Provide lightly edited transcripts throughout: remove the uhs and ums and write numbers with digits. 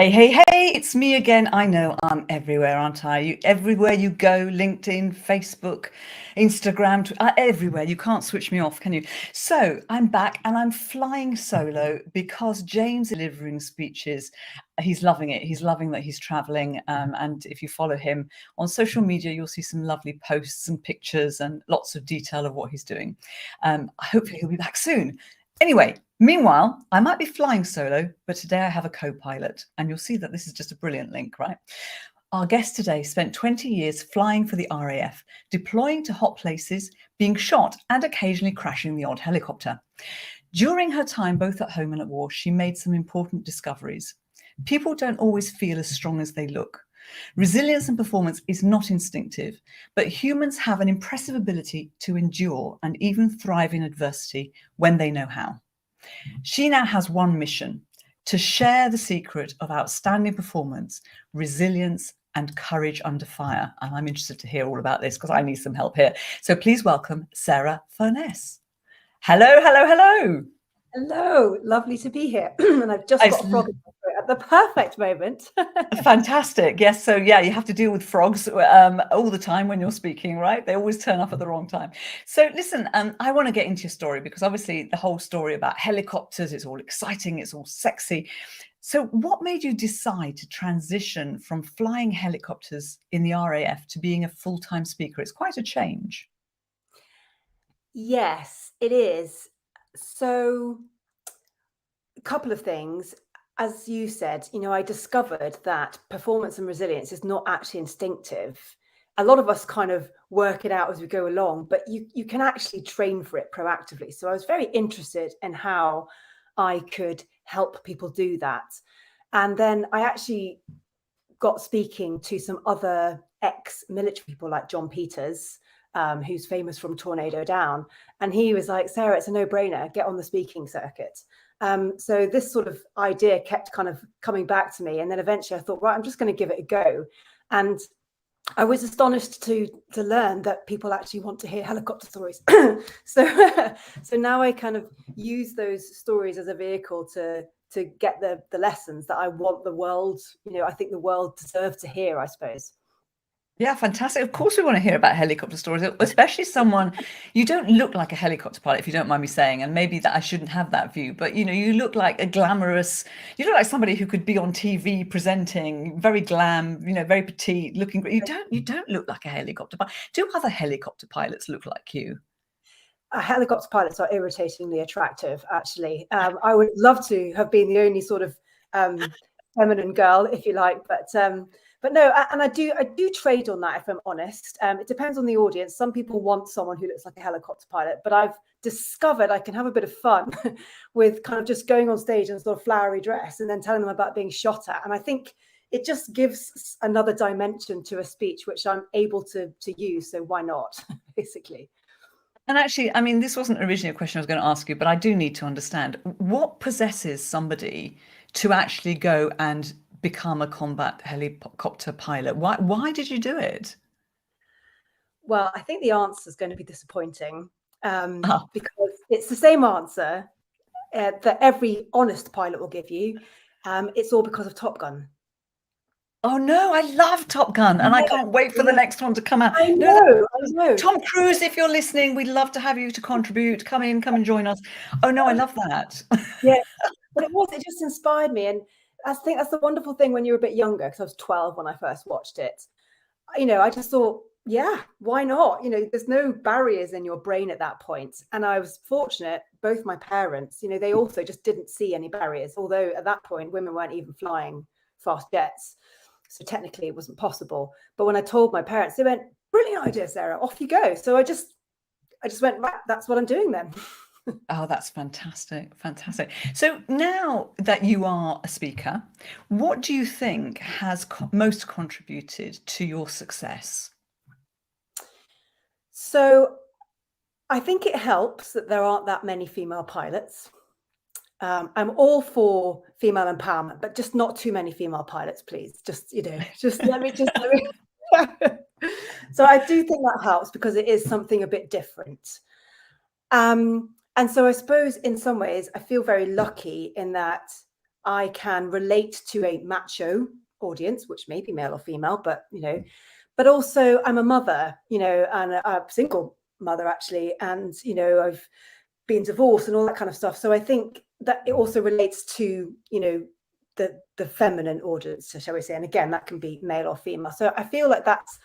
Hey, hey, hey, it's me again. I know I'm everywhere, aren't I? Everywhere you go, LinkedIn, Facebook, Instagram, everywhere. You can't switch me off, can you? So I'm back and I'm flying solo because James is delivering speeches. He's loving it. He's loving that he's traveling. And if you follow him on social media, you'll see some lovely posts and pictures and lots of detail of what he's doing. Hopefully he'll be back soon. Anyway, meanwhile, I might be flying solo, but today I have a co-pilot, and you'll see that this is just a brilliant link, right? Our guest today spent 20 years flying for the RAF, deploying to hot places, being shot, and occasionally crashing the odd helicopter. During her time, both at home and at war, she made some important discoveries. People don't always feel as strong as they look. Resilience and performance is not instinctive, but humans have an impressive ability to endure and even thrive in adversity when they know how. She now has one mission: to share the secret of outstanding performance, resilience, and courage under fire. And I'm interested to hear all about this because I need some help here. So please welcome Sarah Furness. Hello, hello, hello. Hello, lovely to be here. And I've just got a frog at the perfect moment. Fantastic. Yes. So yeah, you have to deal with frogs all the time when you're speaking, right? They always turn up at the wrong time. So listen, I want to get into your story because obviously the whole story about helicopters, it's all exciting, it's all sexy. So what made you decide to transition from flying helicopters in the RAF to being a full-time speaker? It's quite a change. Yes, it is. So a couple of things. As you said, I discovered that performance and resilience is not actually instinctive. A lot of us kind of work it out as we go along, but you can actually train for it proactively. So I was very interested in how I could help people do that. And then I actually got speaking to some other ex-military people like John Peters, who's famous from Tornado Down. And he was like, Sarah, it's a no-brainer, get on the speaking circuit. So this sort of idea kept kind of coming back to me. And then eventually I thought, right, I'm just going to give it a go. And I was astonished to learn that people actually want to hear helicopter stories. so now I kind of use those stories as a vehicle to get the lessons that I want the world, I think the world deserves to hear, I suppose. Yeah, fantastic. Of course we want to hear about helicopter stories, especially someone, you don't look like a helicopter pilot, if you don't mind me saying, and maybe that I shouldn't have that view, but you look like a glamorous, you look like somebody who could be on TV presenting, very glam, very petite, looking great. You don't look like a helicopter pilot. Do other helicopter pilots look like you? Helicopter pilots are irritatingly attractive, actually. I would love to have been the only sort of feminine girl, if you like, but no, and I do trade on that, if I'm honest. It depends on the audience. Some people want someone who looks like a helicopter pilot, but I've discovered I can have a bit of fun with kind of just going on stage in a sort of flowery dress and then telling them about being shot at. And I think it just gives another dimension to a speech, which I'm able to use. So why not, basically? And actually, I mean, this wasn't originally a question I was going to ask you, but I do need to understand what possesses somebody to actually go and become a combat helicopter pilot? Why did you do it? Well, I think the answer is going to be disappointing because it's the same answer that every honest pilot will give you. It's all because of Top Gun. Oh no, I love Top Gun and I can't wait for the next one to come out. I know. Tom Cruise, if you're listening, we'd love to have you to contribute. Come and join us. Oh no, I love that. Yeah, but it just inspired me. And I think that's the wonderful thing when you're a bit younger, because I was 12 when I first watched it. I just thought, yeah, why not? There's no barriers in your brain at that point. And I was fortunate, both my parents, they also just didn't see any barriers, although at that point, women weren't even flying fast jets. So technically it wasn't possible. But when I told my parents, they went, brilliant idea, Sarah, off you go. So I just went, right, that's what I'm doing then. Oh, that's fantastic. Fantastic. So now that you are a speaker, what do you think has most contributed to your success? So I think it helps that there aren't that many female pilots. I'm all for female empowerment, but just not too many female pilots, please. Just let me. So I do think that helps because it is something a bit different. And so I suppose in some ways I feel very lucky in that I can relate to a macho audience, which may be male or female, but but also I'm a mother, and a single mother actually, and I've been divorced and all that kind of stuff. So I think that it also relates to the feminine audience, shall we say, and again that can be male or female. So I feel like that's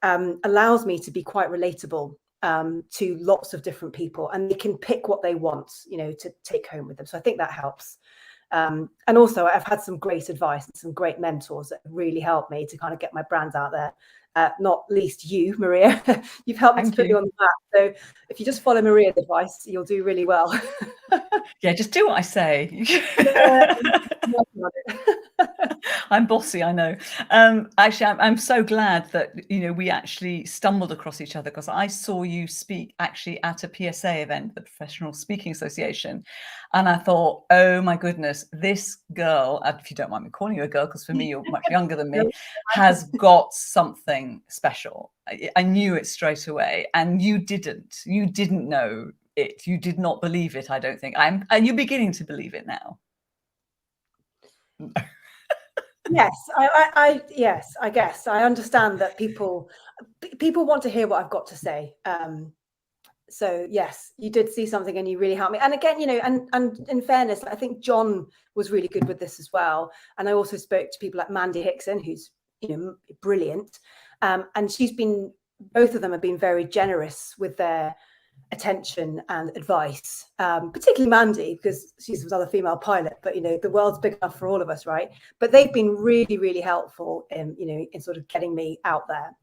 allows me to be quite relatable to lots of different people, and they can pick what they want, to take home with them. So I think that helps. And also I've had some great advice and some great mentors that really helped me to kind of get my brand out there. Not least you, Maria. You've helped me to put me on the map. So if you just follow Maria's advice, you'll do really well. Yeah, just do what I say. I'm bossy, I know. Actually, I'm so glad that we actually stumbled across each other, because I saw you speak actually at a PSA event, the Professional Speaking Association, and I thought, oh my goodness, this girl, if you don't mind me calling you a girl, because for me you're much younger than me, has got something special. I knew it straight away, and you didn't know it. You did not believe it, I don't think. And you're beginning to believe it now. Yes, yes, I guess I understand that people want to hear what I've got to say. So yes, you did see something and you really helped me. And again, and in fairness, I think John was really good with this as well. And I also spoke to people like Mandy Hickson, who's brilliant, and both of them have been very generous with their attention and advice, particularly Mandy, because she's another female pilot, but the world's big enough for all of us, right? But they've been really, really helpful in in sort of getting me out there.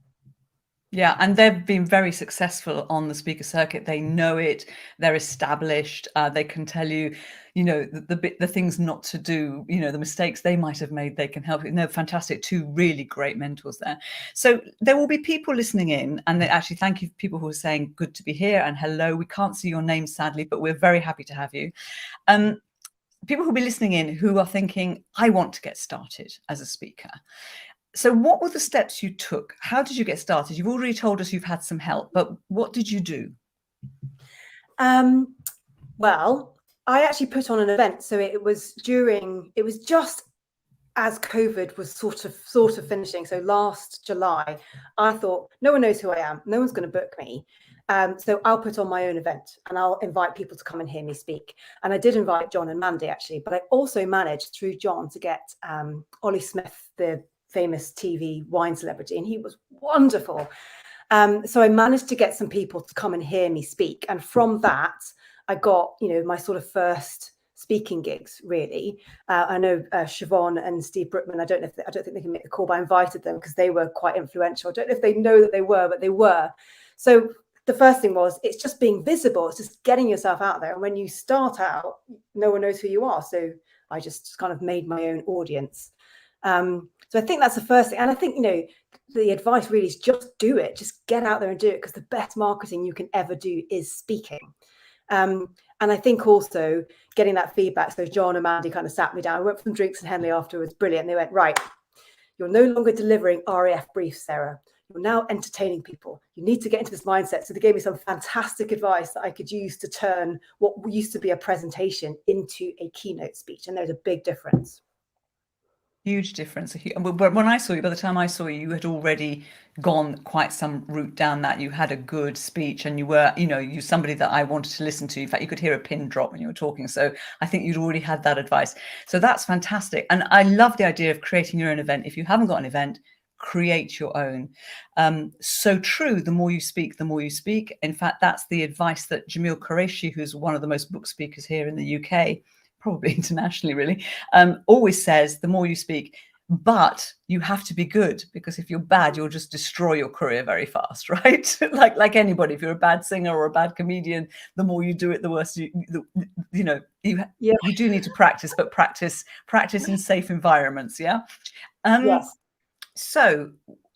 Yeah, and they've been very successful on the speaker circuit. They know it. They're established. They can tell you, the things not to do. The mistakes they might have made. They can help you. No, fantastic. Two really great mentors there. So there will be people listening in, and actually thank you for people who are saying good to be here and hello. We can't see your name sadly, but we're very happy to have you. People who'll be listening in who are thinking, I want to get started as a speaker. So what were the steps you took? How did you get started? You've already told us you've had some help, but what did you do? Well, I actually put on an event. So it was just as COVID was sort of finishing. So last July, I thought, no one knows who I am. No one's going to book me. So I'll put on my own event and I'll invite people to come and hear me speak. And I did invite John and Mandy actually, but I also managed through John to get Ollie Smith, the famous TV wine celebrity, and he was wonderful. So I managed to get some people to come and hear me speak, and from that I got my sort of first speaking gigs really. I know Siobhan and Steve Brookman, I don't think they can make the call, but I invited them because they were quite influential. I don't know if they know that they were, but they were. So the first thing was, it's just being visible. It's just getting yourself out there. And when you start out, no one knows who you are. So I just kind of made my own audience. So I think that's the first thing. And I think, the advice really is just do it. Just get out there and do it, because the best marketing you can ever do is speaking. And I think also getting that feedback. So John and Mandy kind of sat me down. I went for some drinks in Henley afterwards. Brilliant. They went, right, you're no longer delivering RAF briefs, Sarah. You're now entertaining people. You need to get into this mindset. So they gave me some fantastic advice that I could use to turn what used to be a presentation into a keynote speech. And there's a big difference. Huge difference. When I saw you, by the time I saw you, you had already gone quite some route down that. You had a good speech, and you were, you're somebody that I wanted to listen to. In fact, you could hear a pin drop when you were talking. So I think you'd already had that advice. So that's fantastic. And I love the idea of creating your own event. If you haven't got an event, create your own. So true. The more you speak, the more you speak. In fact, that's the advice that Jamil Qureshi, who's one of the most book speakers here in the UK, probably internationally really, always says, the more you speak, but you have to be good, because if you're bad, you'll just destroy your career very fast, right? like anybody, if you're a bad singer or a bad comedian, the more you do it, the worse you do need to practice, but practice in safe environments. Yeah. Yes. So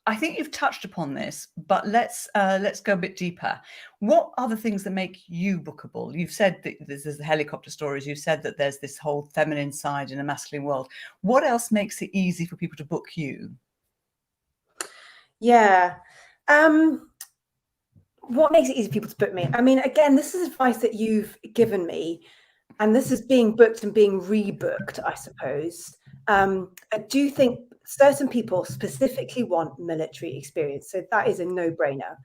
I think you've touched upon this, but let's go a bit deeper. What are the things that make you bookable? You've said that there's the helicopter stories. You've said that there's this whole feminine side in a masculine world. What else makes it easy for people to book you? Yeah. What makes it easy for people to book me? I mean, again, this is advice that you've given me, and this is being booked and being rebooked, I suppose. I do think certain people specifically want military experience, so that is a no-brainer.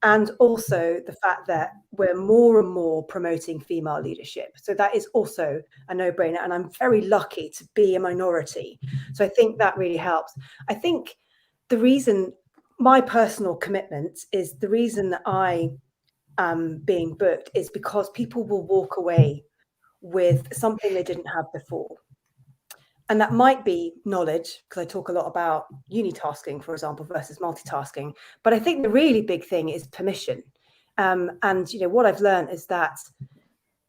And also the fact that we're more and more promoting female leadership, so that is also a no-brainer. And I'm very lucky to be a minority, so I think that really helps. I think the reason, my personal commitment is the reason that I am being booked is because people will walk away with something they didn't have before. And that might be knowledge, because I talk a lot about unitasking, for example, versus multitasking. But I think the really big thing is permission. And what I've learned is that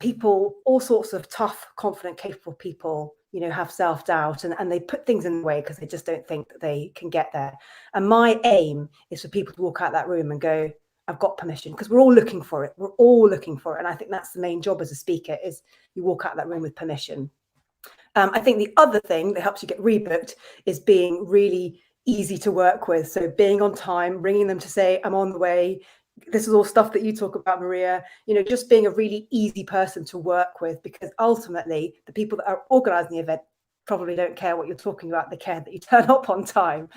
people, all sorts of tough, confident, capable people, have self-doubt, and they put things in the way because they just don't think that they can get there. And my aim is for people to walk out that room and go, I've got permission, because we're all looking for it. We're all looking for it. And I think that's the main job as a speaker, is you walk out that room with permission. I think the other thing that helps you get rebooked is being really easy to work with. So being on time, ringing them to say, I'm on the way. This is all stuff that you talk about, Maria, just being a really easy person to work with, because ultimately the people that are organizing the event probably don't care what you're talking about. They care that you turn up on time.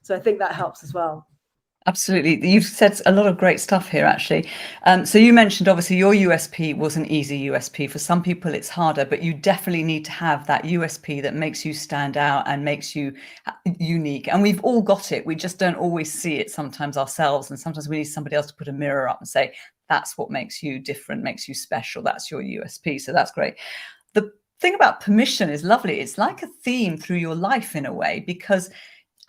So I think that helps as well. Absolutely. You've said a lot of great stuff here, actually. So you mentioned, obviously, your USP was an easy USP. For some people, it's harder, but you definitely need to have that USP that makes you stand out and makes you unique. And we've all got it. We just don't always see it sometimes ourselves. And sometimes we need somebody else to put a mirror up and say, that's what makes you different, makes you special. That's your USP. So that's great. The thing about permission is lovely. It's like a theme through your life in a way, because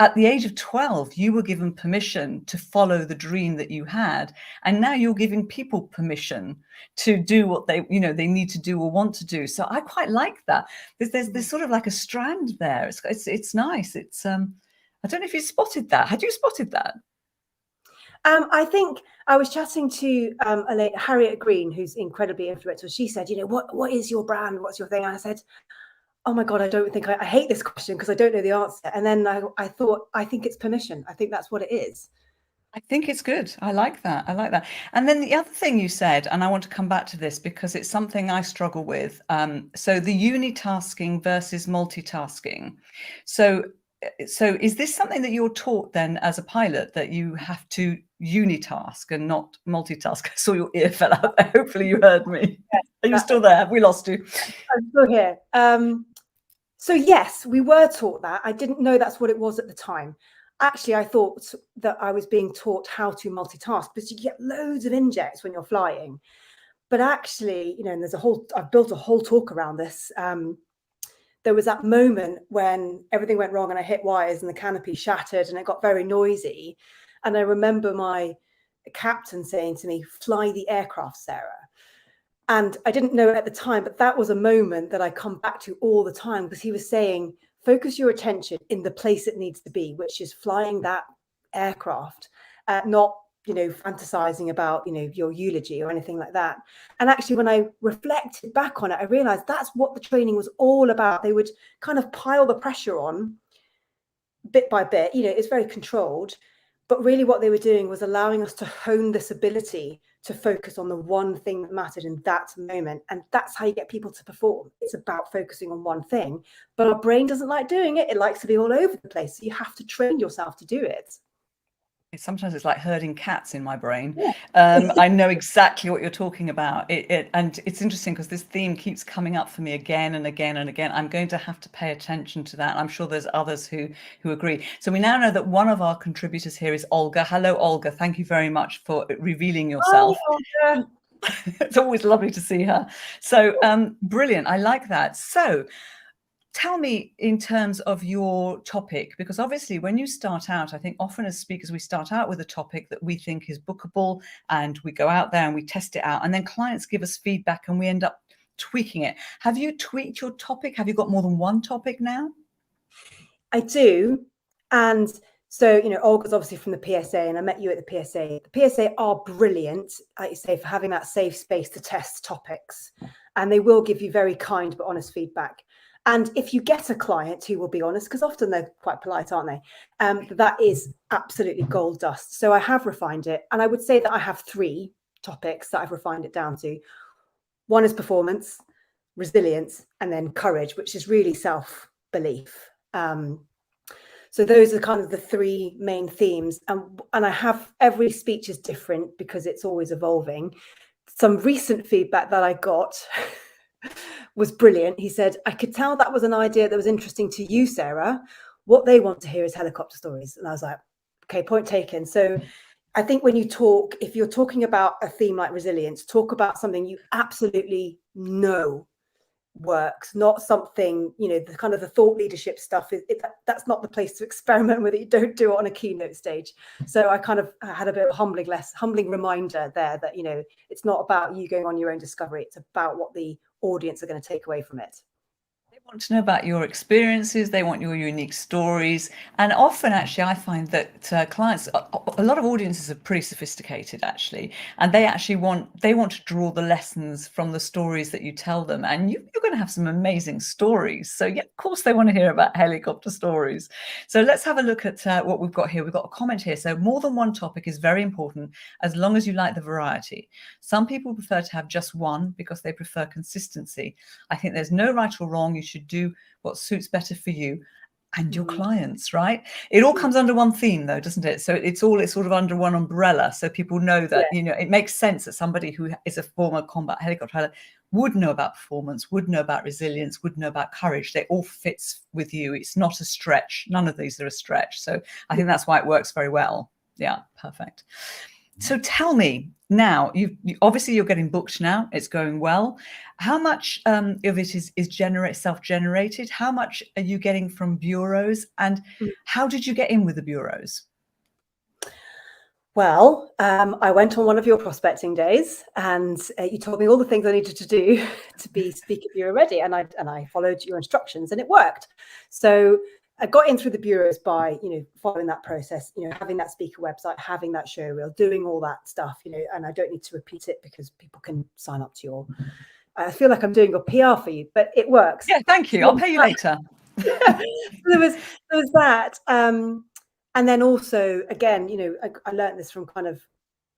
at the age of 12, you were given permission to follow the dream that you had. And now you're giving people permission to do what they need to do or want to do. So I quite like that. There's sort of like a strand there. It's nice. It's I don't know if you spotted that. Had you spotted that? I think I was chatting to a lady, Harriet Green, who's incredibly influential. She said, what is your brand? What's your thing? And I said, oh my God, I hate this question because I don't know the answer. And then I thought, I think it's permission. I think that's what it is. I think it's good. I like that. I like that. And then the other thing you said, and I want to come back to this because it's something I struggle with. So the unitasking versus multitasking. So is this something that you're taught then as a pilot, that you have to unitask and not multitask? I saw your ear fell out there. Hopefully you heard me. Are you still there? Have we lost you? I'm still here. So yes, we were taught that. I didn't know that's what it was at the time. Actually, I thought that I was being taught how to multitask, because you get loads of injects when you're flying. But actually, and I've built a whole talk around this. There was that moment when everything went wrong and I hit wires and the canopy shattered and it got very noisy. And I remember my captain saying to me, fly the aircraft, Sarah. And I didn't know it at the time, but that was a moment that I come back to all the time, because he was saying, focus your attention in the place it needs to be, which is flying that aircraft, not, fantasizing about, your eulogy or anything like that. And actually, when I reflected back on it, I realized that's what the training was all about. They would kind of pile the pressure on bit by bit, it's very controlled. But really what they were doing was allowing us to hone this ability to focus on the one thing that mattered in that moment. And that's how you get people to perform. It's about focusing on one thing. But our brain doesn't like doing it. It likes to be all over the place. So you have to train yourself to do it. Sometimes it's like herding cats in my brain. Yeah. I know exactly what you're talking about. And it's interesting because this theme keeps coming up for me again and again and again. I'm going to have to pay attention to that. I'm sure there's others who agree. So we now know that one of our contributors here is Olga. Hello, Olga. Thank you very much for revealing yourself. Hi, Olga. It's always lovely to see her. So brilliant. I like that. So tell me, in terms of your topic, because obviously when you start out, I think often as speakers, we start out with a topic that we think is bookable and we go out there and we test it out, and then clients give us feedback and we end up tweaking it. Have you tweaked your topic? Have you got more than one topic now? I do. And so, Olga's obviously from the PSA, and I met you at the PSA. The PSA are brilliant, like you say, for having that safe space to test topics. And they will give you very kind but honest feedback. And if you get a client who will be honest, because often they're quite polite, aren't they? That is absolutely gold dust. So I have refined it. And I would say that I have 3 topics that I've refined it down to. One is performance. resilience, and then courage, which is really self-belief. So those are kind of the three main themes. And I have, every speech is different because it's always evolving. Some recent feedback that I got was brilliant. He said, I could tell that was an idea that was interesting to you, Sarah. What they want to hear is helicopter stories. And I was like, okay, point taken. So I think when you talk, if you're talking about a theme like resilience, talk about something you absolutely know works, not something, you know, the kind of the thought leadership stuff. That's not the place to experiment with it. You don't do it on a keynote stage. So I kind of had a bit of a humbling reminder there that, you know, it's not about you going on your own discovery. It's about what the audience are going to take away from it. They want to know about your experiences. They want your unique stories. And often, actually, I find that clients, a lot of audiences are pretty sophisticated, actually, and they actually want to draw the lessons from the stories that you tell them. And you're going to have some amazing stories. So, yeah, of course, they want to hear about helicopter stories. So let's have a look at what we've got here. We've got a comment here. So more than one topic is very important, as long as you like the variety. Some people prefer to have just one because they prefer consistency. I think there's no right or wrong. You should do what suits better for you and your clients, right? It all comes under one theme, though, doesn't it? So it's sort of under one umbrella. So people know that, you know, it makes sense that somebody who is a former combat helicopter pilot would know about performance, would know about resilience, would know about courage. They all fits with you. It's not a stretch. None of these are a stretch. So I think that's why it works very well. Yeah, perfect. So tell me now, you obviously you're getting booked now. It's going well. How much of it is self-generated? How much are you getting from bureaus? And how did you get in with the bureaus? Well, I went on one of your prospecting days, and you told me all the things I needed to do to be speaker bureau ready, and I followed your instructions, and it worked. So I got in through the bureaus by, you know, following that process, you know, having that speaker website, having that show reel, doing all that stuff, you know, and I don't need to repeat it because people can sign up to your. I feel like I'm doing your PR for you, but it works. Yeah, thank you. I'll pay you later. there was that. And then also, again, you know, I learned this from kind of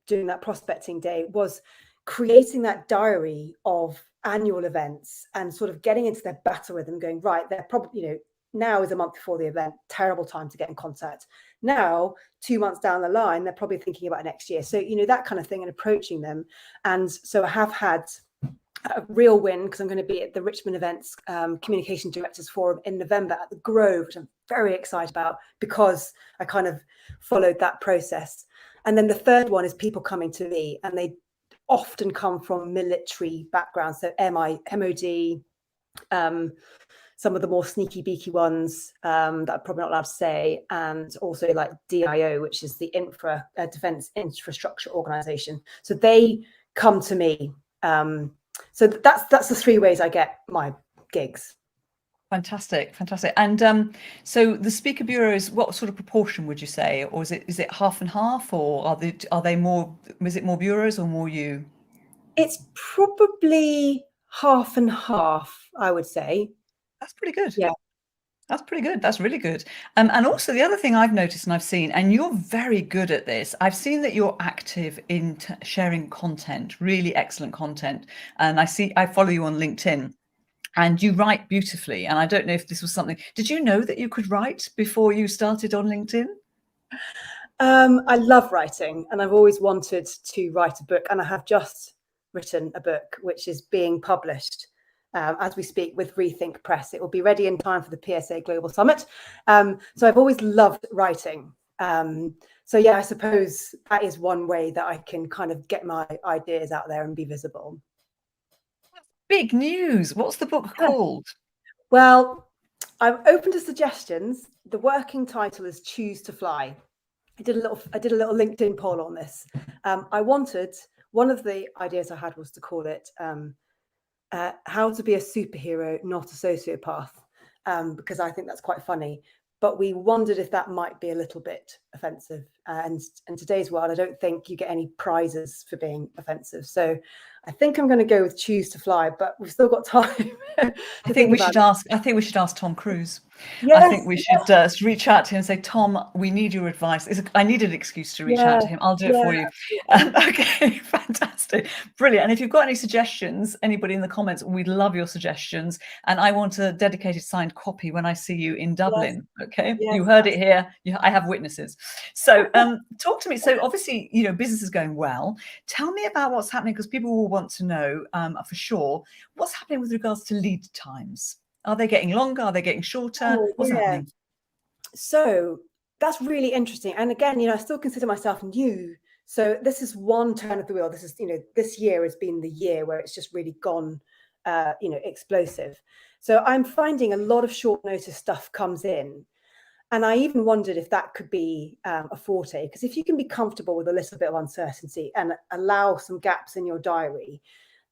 doing that prospecting day, was creating that diary of annual events and sort of getting into their battle rhythm, going, right, they're probably, you know, now is a month before the event, terrible time to get in contact. Now, 2 months down the line, they're probably thinking about next year. So, you know, that kind of thing, and approaching them. And so I have had a real win because I'm going to be at the Richmond Events Communication Directors Forum in November at the Grove, which I'm very excited about because I kind of followed that process. And then the third one is people coming to me, and they often come from military backgrounds, so MOD, some of the more sneaky beaky ones that I'm probably not allowed to say, and also like DIO, which is the Defence Infrastructure Organisation. So they come to me. So that's the three ways I get my gigs. Fantastic, fantastic. And so the speaker bureaus, what sort of proportion would you say, or is it half and half, or are they more? Is it more bureaus or more you? It's probably half and half, I would say. That's pretty good. Yeah. That's pretty good. That's really good. And also the other thing I've noticed and I've seen, and you're very good at this, I've seen that you're active in sharing content, really excellent content. And I follow you on LinkedIn, and you write beautifully. And I don't know if this was something, did you know that you could write before you started on LinkedIn? I love writing, and I've always wanted to write a book, and I have just written a book, which is being published as we speak with Rethink Press. It will be ready in time for the PSA Global Summit. So I've always loved writing. So yeah, I suppose that is one way that I can kind of get my ideas out there and be visible. Big news. What's the book called? Well, I'm open to suggestions. The working title is Choose to Fly. I did a little LinkedIn poll on this. One of the ideas I had was to call it How to Be a Superhero, Not a Sociopath, because I think that's quite funny. But we wondered if that might be a little bit offensive And in today's world, I don't think you get any prizes for being offensive. So I think I'm going to go with choose to fly, but we've still got time. I think we should ask Tom Cruise. Yes, I think we should reach out to him and say, Tom, we need your advice. I need an excuse to reach out to him. I'll do it for you. Okay, fantastic. Brilliant. And if you've got any suggestions, anybody in the comments, we'd love your suggestions. And I want a dedicated signed copy when I see you in Dublin. Yes. Okay, yes. You heard it here. I have witnesses. So talk to me. So obviously, business is going well. Tell me about what's happening, because people will want to know for sure what's happening with regards to lead times. Are they getting longer? Are they getting shorter? What's happening? So that's really interesting. And again, I still consider myself new. So this is one turn of the wheel. This is, this year has been the year where it's just really gone, explosive. So I'm finding a lot of short notice stuff comes in. And I even wondered if that could be a forte, because if you can be comfortable with a little bit of uncertainty and allow some gaps in your diary,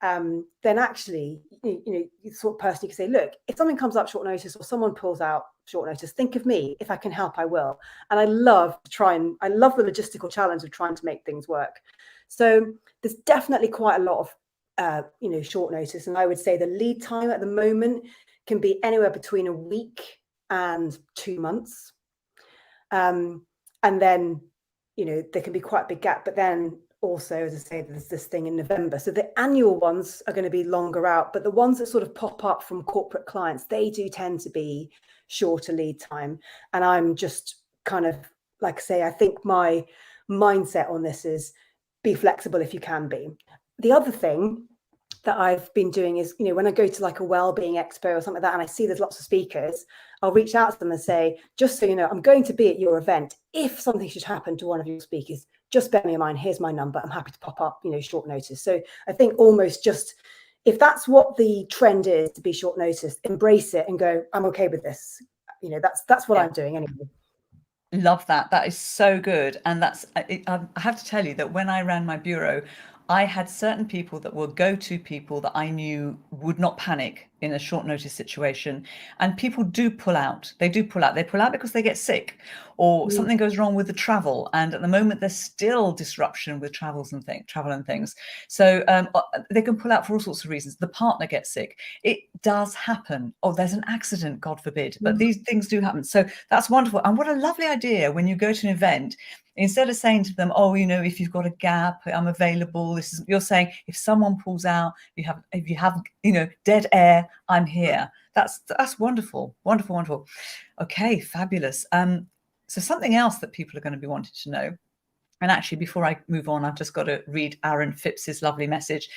then actually, you sort of person you can say, look, if something comes up short notice or someone pulls out short notice, think of me. If I can help, I will. And I love the logistical challenge of trying to make things work. So there's definitely quite a lot of, short notice. And I would say the lead time at the moment can be anywhere between a week and 2 months. And then, there can be quite a big gap, but then also, as I say, there's this thing in November. So the annual ones are going to be longer out, but the ones that sort of pop up from corporate clients, they do tend to be shorter lead time. And I'm just kind of, like I say, I think my mindset on this is be flexible if you can be. The other thing that I've been doing is, when I go to like a wellbeing expo or something like that, and I see there's lots of speakers, I'll reach out to them and say, just so you know, I'm going to be at your event. If something should happen to one of your speakers, just bear me in mind, here's my number. I'm happy to pop up, short notice. So I think almost just, if that's what the trend is, to be short notice, embrace it and go, I'm okay with this. That's what I'm doing anyway. Love that. That is so good. And I have to tell you that when I ran my bureau, I had certain people that were go-to people that I knew would not panic in a short notice situation. And people do pull out. They do pull out. They pull out because they get sick or something goes wrong with the travel. And at the moment, there's still disruption with travel and things. So they can pull out for all sorts of reasons. The partner gets sick. It does happen. Oh, there's an accident, God forbid. But these things do happen. So that's wonderful. And what a lovely idea when you go to an event. Instead of saying to them, oh, if you've got a gap, I'm available. You're saying, if someone pulls out, if you have, dead air, I'm here. That's wonderful, wonderful, wonderful. Okay, fabulous. So something else that people are going to be wanting to know. And actually, before I move on, I've just got to read Aaron Phipps's lovely message.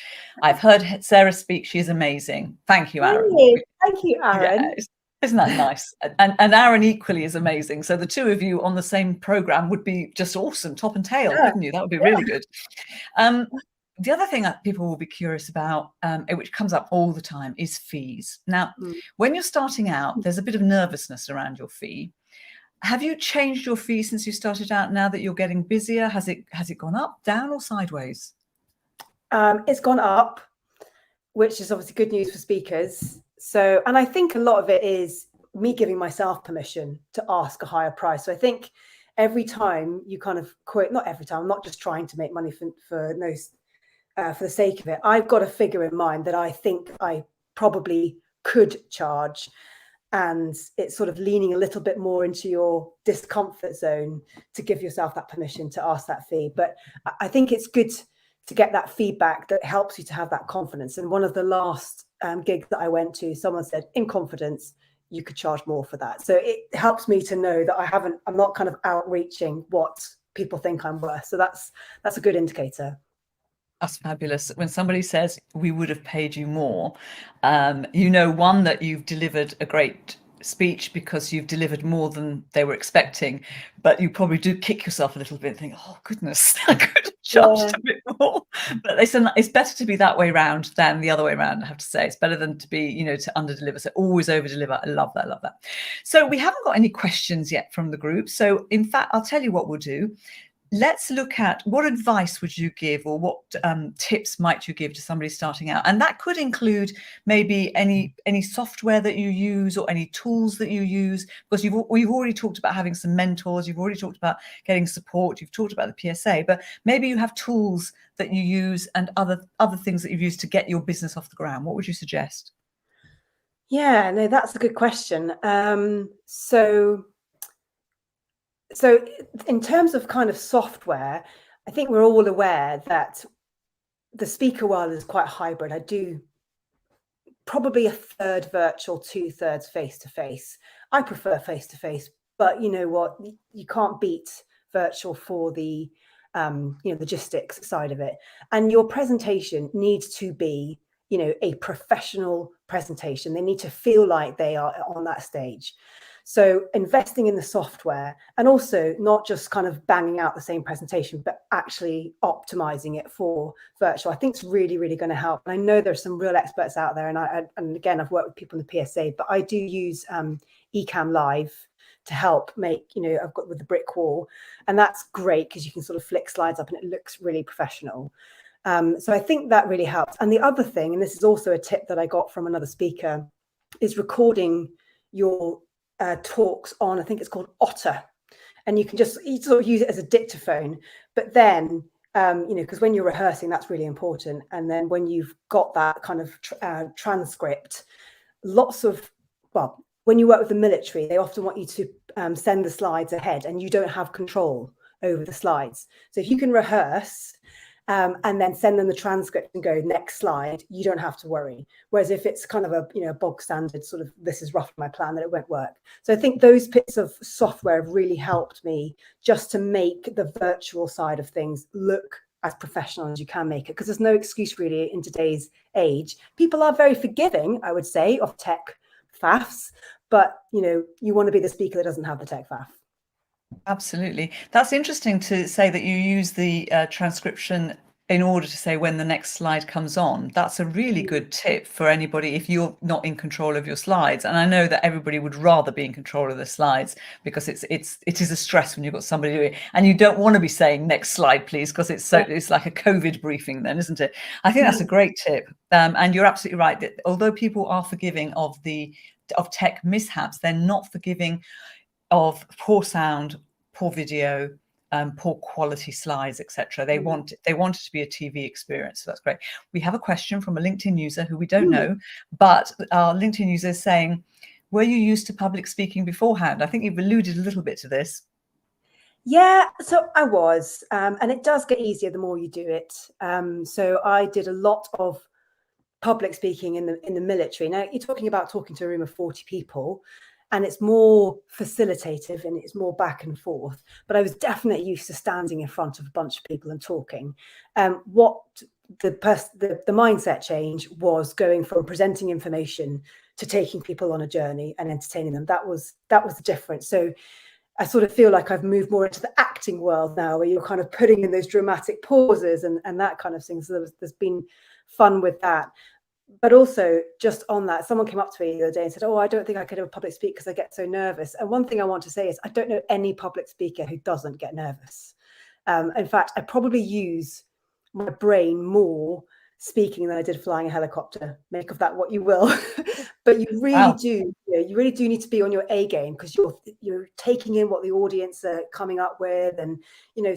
I've heard Sarah speak. She is amazing. Thank you, Aaron. Thank you, Aaron. Yeah, isn't that nice? And Aaron equally is amazing. So the two of you on the same program would be just awesome, top and tail, wouldn't you? That would be really good. The other thing that people will be curious about, which comes up all the time, is fees. Now, when you're starting out, there's a bit of nervousness around your fee. Have you changed your fee since you started out? Now that you're getting busier, has it gone up, down, or sideways? It's gone up, which is obviously good news for speakers. So, and I think a lot of it is me giving myself permission to ask a higher price. So I think every time you kind of quote, not every time, I'm not just trying to make money for the sake of it. I've got a figure in mind that I think I probably could charge. And it's sort of leaning a little bit more into your discomfort zone to give yourself that permission to ask that fee. But I think it's good to get that feedback that helps you to have that confidence. And one of the last gigs that I went to, someone said, in confidence, you could charge more for that. So it helps me to know that I'm not kind of outreaching what people think I'm worth. So that's a good indicator. That's fabulous. When somebody says we would have paid you more, one, that you've delivered a great speech because you've delivered more than they were expecting, but you probably do kick yourself a little bit and think, oh goodness, I could have charged a bit more. But it's better to be that way round than the other way around. I have to say, it's better than to be, to under deliver. So always over deliver. I love that. So we haven't got any questions yet from the group. So in fact, I'll tell you what we'll do. let's look at what advice would you give, or what tips might you give to somebody starting out? And that could include maybe any software that you use or any tools that you use, because we've already talked about having some mentors, you've already talked about getting support, you've talked about the PSA, but maybe you have tools that you use and other things that you've used to get your business off the ground. What would you suggest? Yeah, no, that's a good question. So in terms of kind of software, I think we're all aware that the speaker world is quite hybrid. I do probably a third virtual, 2/3 face-to-face. I prefer face-to-face, but you know what? You can't beat virtual for the logistics side of it. And your presentation needs to be, a professional presentation. They need to feel like they are on that stage. So investing in the software, and also not just kind of banging out the same presentation, but actually optimizing it for virtual, I think is really, really going to help. And I know there's some real experts out there, and again, I've worked with people in the PSA, but I do use Ecamm Live to help make, I've got with the brick wall, and that's great because you can sort of flick slides up and it looks really professional. So I think that really helps. And the other thing, and this is also a tip that I got from another speaker, is recording your talks on, I think it's called Otter, and you sort of use it as a dictaphone. But then, because when you're rehearsing, that's really important. And then when you've got that kind of transcript, when you work with the military, they often want you to send the slides ahead, and you don't have control over the slides. So if you can rehearse and then send them the transcript and go next slide, you don't have to worry. Whereas if it's kind of a bog standard sort of, this is roughly my plan, that it won't work. So I think those bits of software have really helped me just to make the virtual side of things look as professional as you can make it, because there's no excuse really in today's age. People are very forgiving, I would say, of tech faffs, but you want to be the speaker that doesn't have the tech faff. Absolutely. That's interesting to say that you use the transcription in order to say when the next slide comes on. That's a really good tip for anybody if you're not in control of your slides. And I know that everybody would rather be in control of the slides, because it is a stress when you've got somebody doing it, and you don't want to be saying next slide please, because it's like a COVID briefing then, isn't it? I think that's a great tip. And you're absolutely right that although people are forgiving of tech mishaps, they're not forgiving of poor sound, poor video, poor quality slides, etc. They want it to be a TV experience. So that's great. We have a question from a LinkedIn user who we don't know, but our LinkedIn user is saying, were you used to public speaking beforehand? I think you've alluded a little bit to this. Yeah, so I was, and it does get easier the more you do it. So I did a lot of public speaking in the military. Now you're talking about talking to a room of 40 people, and it's more facilitative and it's more back and forth. But I was definitely used to standing in front of a bunch of people and talking. What the mindset change was going from presenting information to taking people on a journey and entertaining them. That was the difference. So I sort of feel like I've moved more into the acting world now, where you're kind of putting in those dramatic pauses and that kind of thing. So there's been fun with that. But also, just on that, someone came up to me the other day and said, oh, I don't think I could ever public speak because I get so nervous. And one thing I want to say is I don't know any public speaker who doesn't get nervous. In fact, I probably use my brain more speaking than I did flying a helicopter. Make of that what you will. But you really do, you really do need to be on your A game, because you're taking in what the audience are coming up with. And,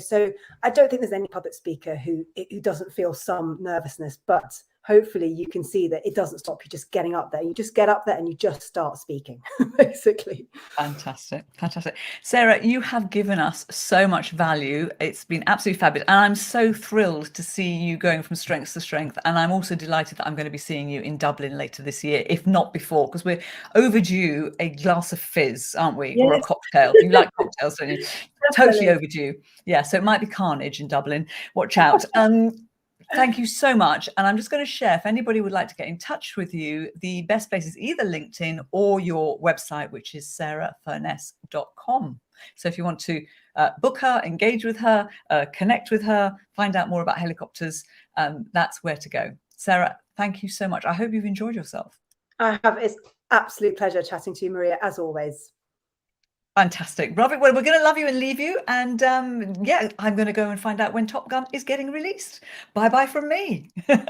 so I don't think there's any public speaker who doesn't feel some nervousness, but hopefully you can see that it doesn't stop you just getting up there. You just get up there and you just start speaking, basically. Fantastic. Fantastic. Sarah, you have given us so much value. It's been absolutely fabulous. And I'm so thrilled to see you going from strength to strength. And I'm also delighted that I'm going to be seeing you in Dublin later this year, if not before, because we're overdue a glass of fizz, aren't we? Yes. Or a cocktail. You like cocktails, don't you? Totally overdue. Yeah. So it might be carnage in Dublin. Watch out. Thank you so much. And I'm just going to share, if anybody would like to get in touch with you, the best place is either LinkedIn or your website, which is sarahfurness.com. So if you want to book her, engage with her, connect with her, find out more about helicopters, that's where to go. Sarah, thank you so much. I hope you've enjoyed yourself. I have. It's absolute pleasure chatting to you, Maria, as always. Fantastic. Robert, well, we're going to love you and leave you. And yeah, I'm going to go and find out when Top Gun is getting released. Bye-bye from me. Bye.